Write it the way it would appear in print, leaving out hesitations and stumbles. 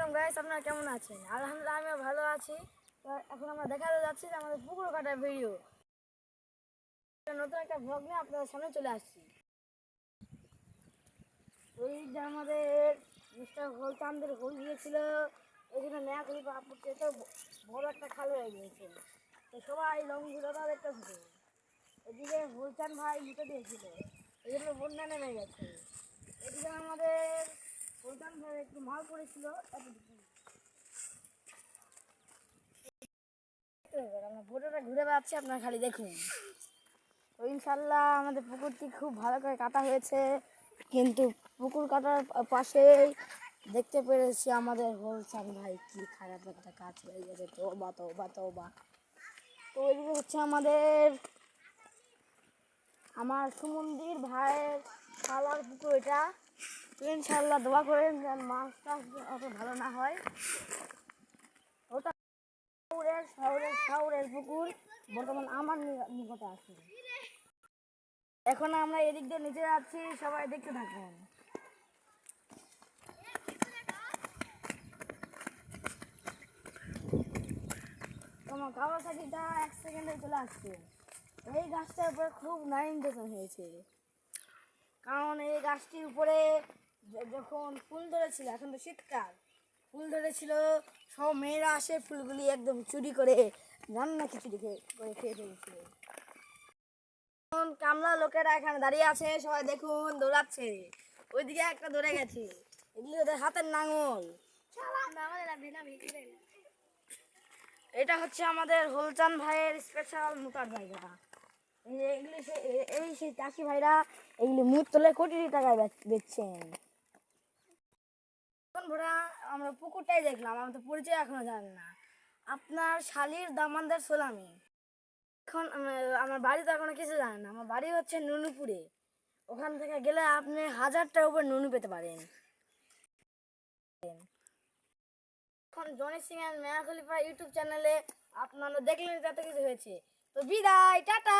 আসসালাম গাইস, আপনারা কেমন আছেন? আলহামদুলিল্লাহ আমিও ভালো আছি। তো এখন আমরা দেখাতে যাচ্ছি যে আমাদের পুকুর কাটার ভিডিও। নতুন একটা ব্লগ নিয়ে আপনাদের সামনে চলে আসছি। ওই যে আমাদের মিস্টার হোলচান্দের হোল গিয়েছিল, ওই জন্য মেয়া খুলি আপত্তি তো বড় একটা খাল হয়ে গিয়েছে। তো সবাই লংগুলোটা দেখতেছিল। এদিকে হোলচান ভাই মুখে দিয়েছিল, এই জন্য বন্যা নেমে গেছে। এদিকে আমাদের হোলচান ভাই একটু মাল পড়েছিল। আমরা পুরোটা ঘুরে বেড়াচ্ছি, আপনারা খালি দেখুন। তো ইনশাল্লাহ আমাদের পুকুরটি খুব ভালো করে কাটা হয়েছে, কিন্তু পুকুর কাটার পাশেই দেখতে পেরেছি আমাদের হোলচান ভাই কি খারাপ একটা কাজ হয়ে গেছে। তওবা তওবা তওবা। তো এদিকে হচ্ছে আমার সুমন্দির ভাইয়ের খালার পুকুর এটা। তো ইনশাল্লাহ দোয়া করেন যেন মাছ টাছ অত ভালো না হয়। ওটা শহরের পুকুর বর্তমান আমার নিকটে আছে। এখন আমরা এদিক দিয়ে নিচে যাচ্ছি, সবাই দেখতে থাকুন। তোমার কাওয়াসাকিটা 1 সেকেন্ডে চলে আসছে। এই গাছটার উপরে খুব নাইনটেশন হয়েছে, কারণ এই গাছটির উপরে যখন ফুল ধরেছিল, এখন তো শীতকাল, ফুল ধরেছিল, সব মেয়েরা আসে ফুলগুলি একদম চুরি করে রান্না খিচুড়ি করে খেয়ে ফেলছিল। এখন কামলা লোকেরা এখানে দাঁড়িয়ে আছে, সবাই দেখুন দৌড়াচ্ছে। ওইদিকে একটা দৌড়ে গেছে, এগুলি ওদের হাতের নাঙল। এটা হচ্ছে আমাদের হোলচান ভাইয়ের স্পেশাল মুতার জায়গা। এগুলি সেই চাষি ভাইরা এগুলি মুখ তোলে কোটি টাকায় বেচছেন। এখন ভোরা আমরা পুকুরটাই দেখলাম, আমার তো পরিচয় এখনো জানেন না। আপনার শালির দামানদার সোলামি। এখন আমার বাড়ি তো এখনো কিছু জানেন না। আমার বাড়ি হচ্ছে নুনুপুরে। ওখান থেকে গেলে আপনি 1000টার উপর নুনু পেতে পারেন। এখন জনি সিং এর মেয়া খলিফা ইউটিউব চ্যানেলে আপনারা দেখলেন কত কিছু হয়েছে। তো বিদায়, টাটা।